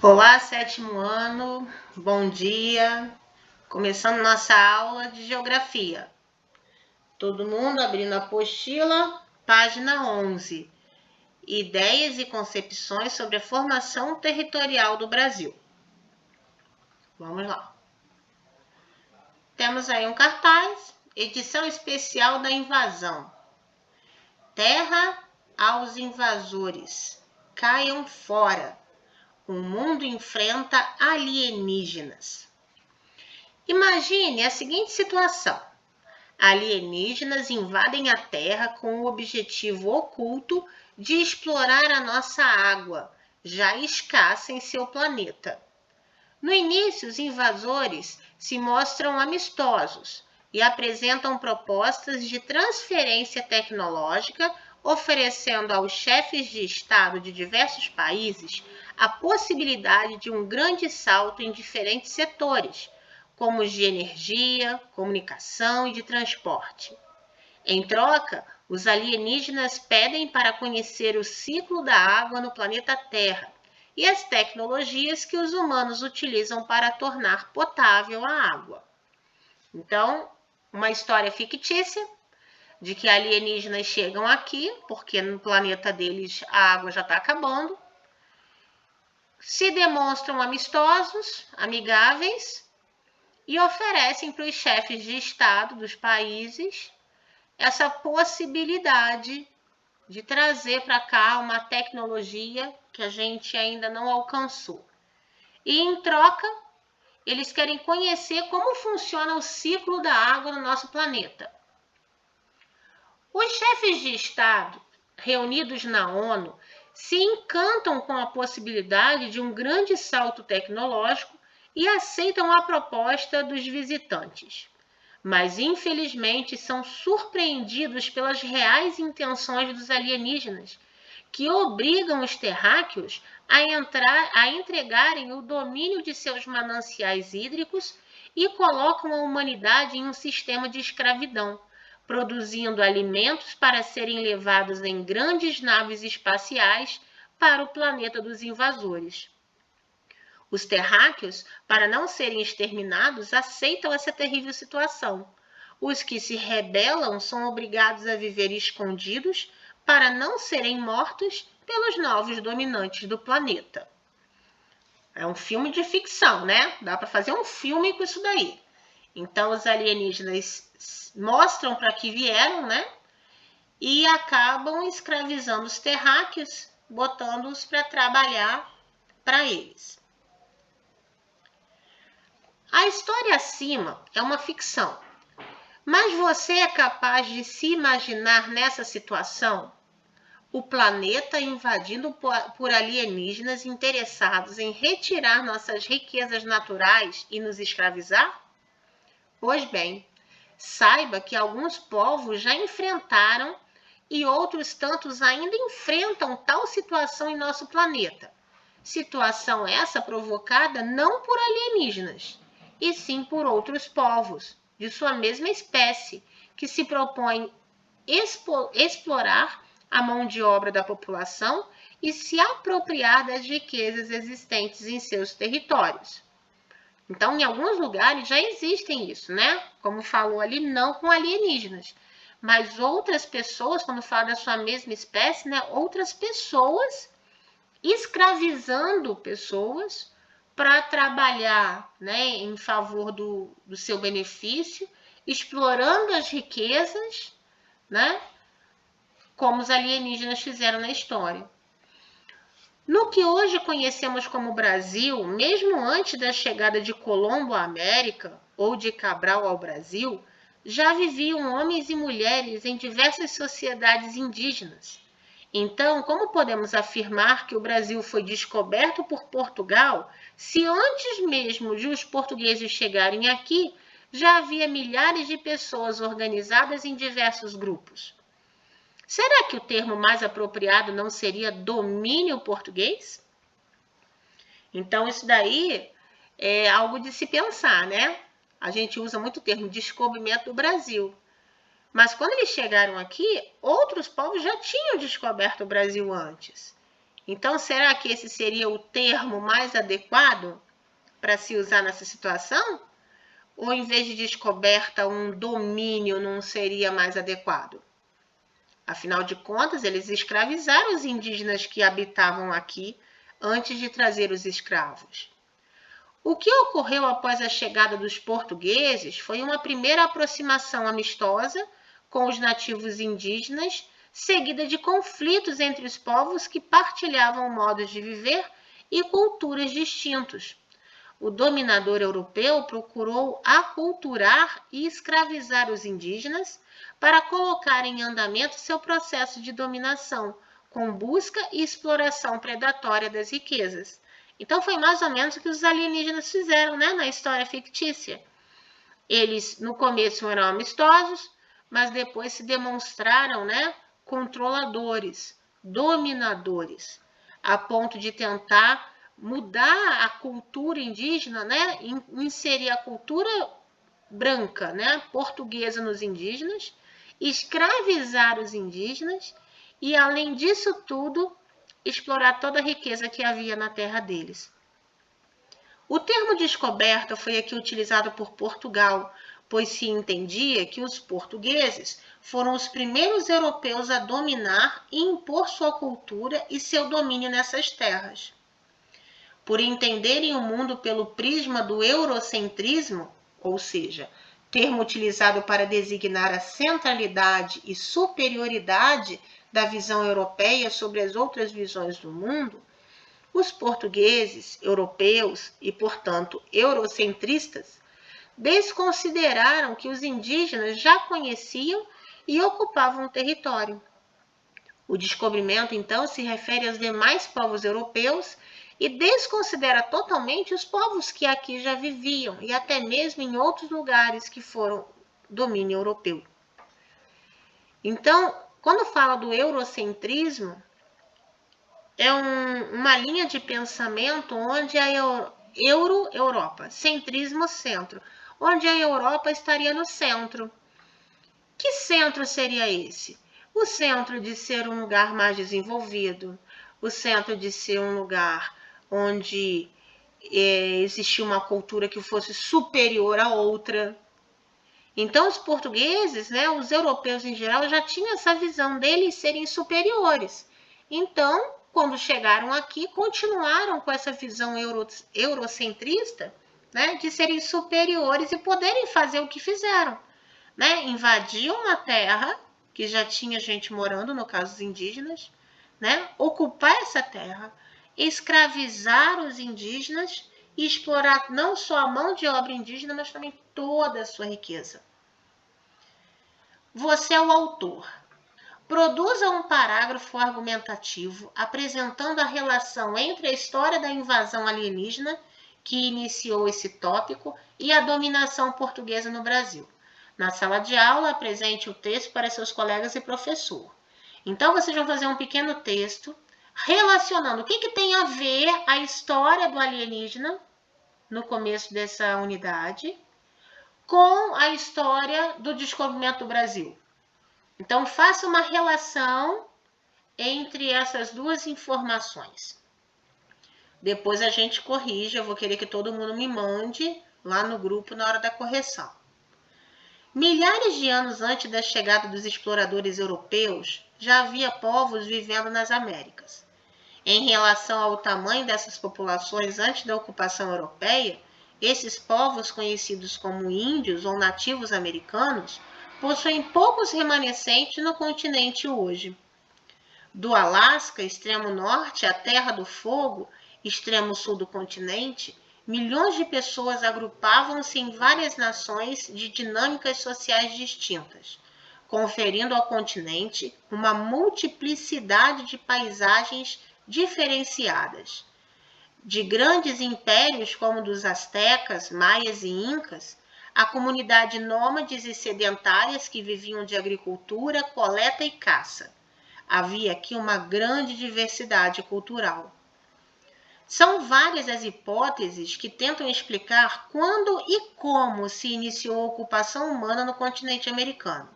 Olá, sétimo ano, bom dia. Começando nossa aula de geografia. Todo mundo abrindo a apostila, página 11. Ideias e concepções sobre a formação territorial do Brasil. Vamos lá. Temos aí um cartaz, edição especial da invasão. Terra aos invasores, caiam fora. O mundo enfrenta alienígenas. Imagine a seguinte situação. Alienígenas invadem a Terra com o objetivo oculto de explorar a nossa água, já escassa em seu planeta. No início, os invasores se mostram amistosos e apresentam propostas de transferência tecnológica, oferecendo aos chefes de Estado de diversos países a possibilidade de um grande salto em diferentes setores, como os de energia, comunicação e de transporte. Em troca, os alienígenas pedem para conhecer o ciclo da água no planeta Terra e as tecnologias que os humanos utilizam para tornar potável a água. Então, uma história fictícia de que alienígenas chegam aqui, porque no planeta deles a água já está acabando, se demonstram amistosos, amigáveis, e oferecem para os chefes de Estado dos países essa possibilidade de trazer para cá uma tecnologia que a gente ainda não alcançou. E, em troca, eles querem conhecer como funciona o ciclo da água no nosso planeta. Os chefes de Estado, reunidos na ONU, se encantam com a possibilidade de um grande salto tecnológico e aceitam a proposta dos visitantes. Mas, infelizmente, são surpreendidos pelas reais intenções dos alienígenas, que obrigam os terráqueos a entregarem o domínio de seus mananciais hídricos e colocam a humanidade em um sistema de escravidão, produzindo alimentos para serem levados em grandes naves espaciais para o planeta dos invasores. Os terráqueos, para não serem exterminados, aceitam essa terrível situação. Os que se rebelam são obrigados a viver escondidos para não serem mortos pelos novos dominantes do planeta. É um filme de ficção, né? Dá para fazer um filme com isso daí. Então, os alienígenas mostram para que vieram, né? E acabam escravizando os terráqueos, botando-os para trabalhar para eles. A história acima é uma ficção, mas você é capaz de se imaginar nessa situação? O planeta invadido por alienígenas interessados em retirar nossas riquezas naturais e nos escravizar? Pois bem, saiba que alguns povos já enfrentaram e outros tantos ainda enfrentam tal situação em nosso planeta. Situação essa provocada não por alienígenas, e sim por outros povos de sua mesma espécie, que se propõem explorar a mão de obra da população e se apropriar das riquezas existentes em seus territórios. Então, em alguns lugares já existem isso, né? Como falou ali, não com alienígenas, mas outras pessoas, quando fala da sua mesma espécie, né? Outras pessoas escravizando pessoas para trabalhar, né, em favor do seu benefício, explorando as riquezas, né, como os alienígenas fizeram na história. No que hoje conhecemos como Brasil, mesmo antes da chegada de Colombo à América ou de Cabral ao Brasil, já viviam homens e mulheres em diversas sociedades indígenas. Então, como podemos afirmar que o Brasil foi descoberto por Portugal, se antes mesmo de os portugueses chegarem aqui, já havia milhares de pessoas organizadas em diversos grupos? Será que o termo mais apropriado não seria domínio português? Então, isso daí é algo de se pensar, né? A gente usa muito o termo descobrimento do Brasil. Mas quando eles chegaram aqui, outros povos já tinham descoberto o Brasil antes. Então, será que esse seria o termo mais adequado para se usar nessa situação? Ou em vez de descoberta, um domínio não seria mais adequado? Afinal de contas, eles escravizaram os indígenas que habitavam aqui antes de trazer os escravos. O que ocorreu após a chegada dos portugueses foi uma primeira aproximação amistosa com os nativos indígenas, seguida de conflitos entre os povos que partilhavam modos de viver e culturas distintos. O dominador europeu procurou aculturar e escravizar os indígenas para colocar em andamento seu processo de dominação, com busca e exploração predatória das riquezas. Então foi mais ou menos o que os alienígenas fizeram, né, na história fictícia. Eles no começo eram amistosos, mas depois se demonstraram, né, controladores, dominadores, a ponto de tentar mudar a cultura indígena, né, inserir a cultura branca, né, portuguesa nos indígenas, escravizar os indígenas e, além disso tudo, explorar toda a riqueza que havia na terra deles. O termo descoberta foi aqui utilizado por Portugal, pois se entendia que os portugueses foram os primeiros europeus a dominar e impor sua cultura e seu domínio nessas terras. Por entenderem o mundo pelo prisma do eurocentrismo, ou seja, termo utilizado para designar a centralidade e superioridade da visão europeia sobre as outras visões do mundo, os portugueses, europeus e, portanto, eurocentristas, desconsideraram que os indígenas já conheciam e ocupavam o território. O descobrimento, então, se refere aos demais povos europeus e desconsidera totalmente os povos que aqui já viviam e até mesmo em outros lugares que foram domínio europeu. Então, quando fala do eurocentrismo, é uma linha de pensamento onde a Europa, centrismo, centro, onde a Europa estaria no centro. Que centro seria esse? O centro de ser um lugar mais desenvolvido, o centro de ser um lugar onde existia uma cultura que fosse superior à outra. Então, os portugueses, né, os europeus em geral, já tinham essa visão deles serem superiores. Então, quando chegaram aqui, continuaram com essa visão eurocentrista, né, de serem superiores e poderem fazer o que fizeram, né? Invadiam uma terra que já tinha gente morando, no caso os indígenas, né? Ocupar essa terra, escravizar os indígenas e explorar não só a mão de obra indígena, mas também toda a sua riqueza. Você é o autor. Produza um parágrafo argumentativo apresentando a relação entre a história da invasão alienígena, que iniciou esse tópico, e a dominação portuguesa no Brasil. Na sala de aula, apresente o texto para seus colegas e professor. Então, vocês vão fazer um pequeno texto relacionando o que tem a ver a história do alienígena no começo dessa unidade com a história do descobrimento do Brasil. Então, faça uma relação entre essas duas informações. Depois a gente corrige, eu vou querer que todo mundo me mande lá no grupo na hora da correção. Milhares de anos antes da chegada dos exploradores europeus, já havia povos vivendo nas Américas. Em relação ao tamanho dessas populações antes da ocupação europeia, esses povos, conhecidos como índios ou nativos americanos, possuem poucos remanescentes no continente hoje. Do Alasca, extremo norte, à Terra do Fogo, extremo sul do continente, milhões de pessoas agrupavam-se em várias nações de dinâmicas sociais distintas, conferindo ao continente uma multiplicidade de paisagens diferenciadas. De grandes impérios como dos astecas, maias e incas, a comunidade nômades e sedentárias que viviam de agricultura, coleta e caça. Havia aqui uma grande diversidade cultural. São várias as hipóteses que tentam explicar quando e como se iniciou a ocupação humana no continente americano.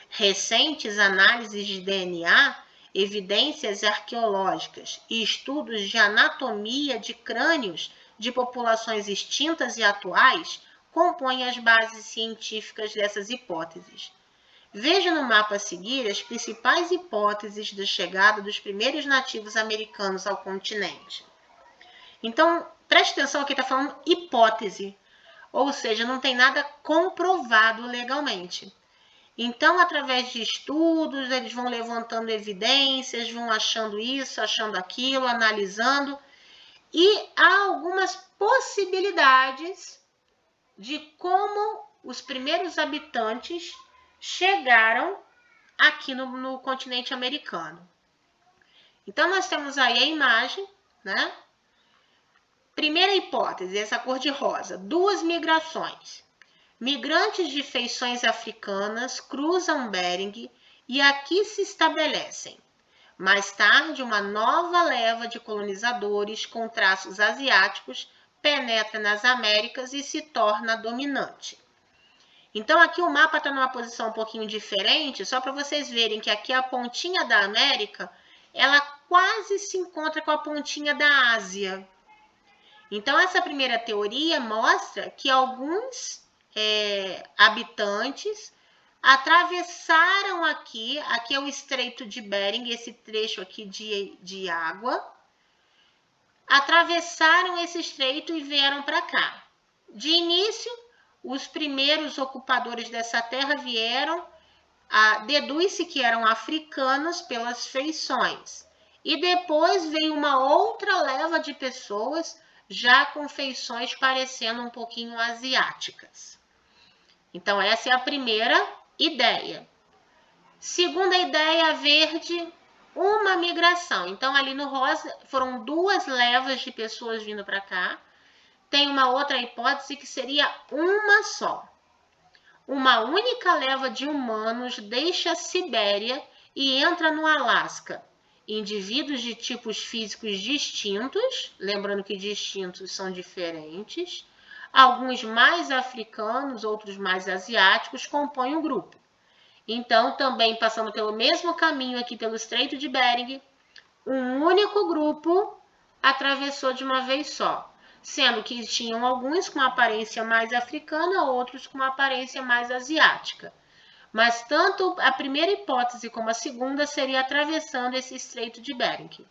Recentes análises de DNA evidências arqueológicas e estudos de anatomia de crânios de populações extintas e atuais compõem as bases científicas dessas hipóteses. Veja no mapa a seguir as principais hipóteses da chegada dos primeiros nativos americanos ao continente. Então, preste atenção, aqui está falando hipótese, ou seja, não tem nada comprovado legalmente. Então, através de estudos, eles vão levantando evidências, vão achando isso, achando aquilo, analisando, e há algumas possibilidades de como os primeiros habitantes chegaram aqui no continente americano. Então, nós temos aí a imagem, né? Primeira hipótese, essa cor de rosa, 2 migrações. Migrantes de feições africanas cruzam Bering e aqui se estabelecem. Mais tarde, uma nova leva de colonizadores com traços asiáticos penetra nas Américas e se torna dominante. Então, aqui o mapa está numa posição um pouquinho diferente, só para vocês verem que aqui a pontinha da América, ela quase se encontra com a pontinha da Ásia. Então, essa primeira teoria mostra que alguns habitantes atravessaram aqui é o Estreito de Bering, esse trecho aqui de água, atravessaram esse estreito e vieram para cá. De início, os primeiros ocupadores dessa terra vieram, deduz-se que eram africanos pelas feições, e depois veio uma outra leva de pessoas já com feições parecendo um pouquinho asiáticas. Então, essa é a primeira ideia. Segunda ideia, verde, uma migração. Então, ali no rosa, foram 2 levas de pessoas vindo para cá. Tem uma outra hipótese que seria uma só. Uma única leva de humanos deixa a Sibéria e entra no Alasca. Indivíduos de tipos físicos distintos, lembrando que distintos são diferentes, alguns mais africanos, outros mais asiáticos, compõem o grupo. Então, também passando pelo mesmo caminho aqui pelo Estreito de Bering, um único grupo atravessou de uma vez só, sendo que tinham alguns com aparência mais africana, outros com aparência mais asiática. Mas tanto a primeira hipótese como a segunda seria atravessando esse Estreito de Bering.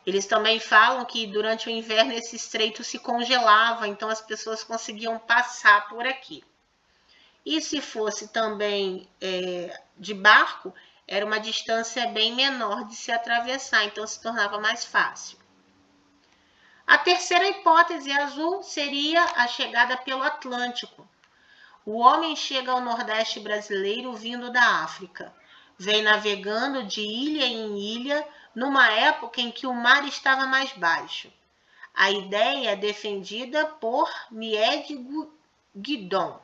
Eles também falam que durante o inverno esse estreito se congelava, então as pessoas conseguiam passar por aqui. E se fosse também de barco, era uma distância bem menor de se atravessar, então se tornava mais fácil. A terceira hipótese azul seria a chegada pelo Atlântico. O homem chega ao Nordeste brasileiro vindo da África. Vem navegando de ilha em ilha, numa época em que o mar estava mais baixo. A ideia é defendida por Mied Guidon.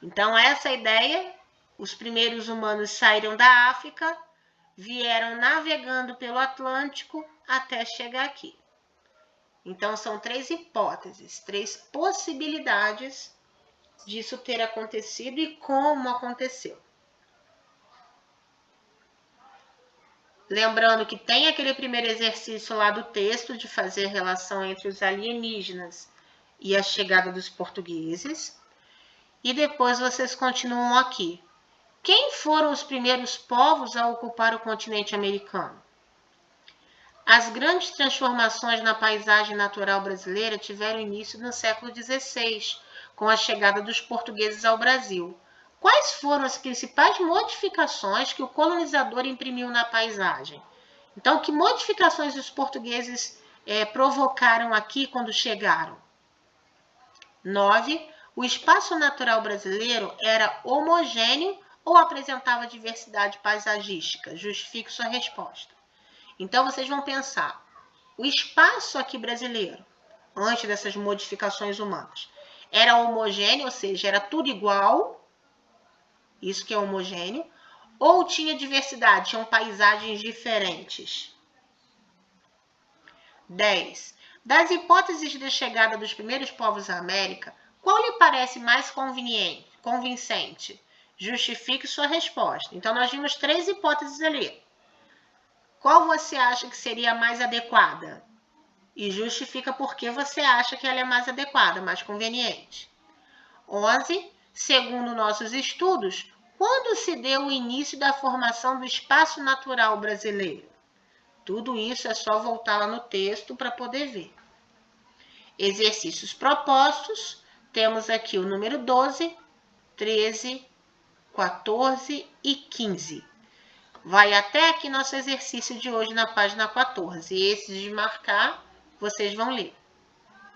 Então, essa ideia, os primeiros humanos saíram da África, vieram navegando pelo Atlântico até chegar aqui. Então, são 3 hipóteses, 3 possibilidades disso ter acontecido e como aconteceu. Lembrando que tem aquele primeiro exercício lá do texto de fazer relação entre os alienígenas e a chegada dos portugueses. E depois vocês continuam aqui. Quem foram os primeiros povos a ocupar o continente americano? As grandes transformações na paisagem natural brasileira tiveram início no século XVI, com a chegada dos portugueses ao Brasil. Quais foram as principais modificações que o colonizador imprimiu na paisagem? Então, que modificações os portugueses provocaram aqui quando chegaram? 9. O espaço natural brasileiro era homogêneo ou apresentava diversidade paisagística? Justifique sua resposta. Então, vocês vão pensar, o espaço aqui brasileiro, antes dessas modificações humanas, era homogêneo, ou seja, era tudo igual, isso que é homogêneo, ou tinha diversidade, tinham paisagens diferentes? 10. Das hipóteses de chegada dos primeiros povos à América, qual lhe parece mais convincente? Justifique sua resposta. Então, nós vimos 3 hipóteses ali. qual você acha que seria a mais adequada? E justifica por que você acha que ela é mais adequada, mais conveniente. 11. Segundo nossos estudos, quando se deu o início da formação do espaço natural brasileiro? Tudo isso é só voltar lá no texto para poder ver. Exercícios propostos, temos aqui o número 12, 13, 14 e 15. Vai até aqui nosso exercício de hoje na página 14. E esses de marcar, vocês vão ler.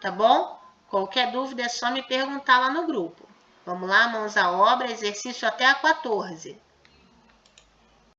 Tá bom? Qualquer dúvida é só me perguntar lá no grupo. Vamos lá, mãos à obra, exercício até a 14.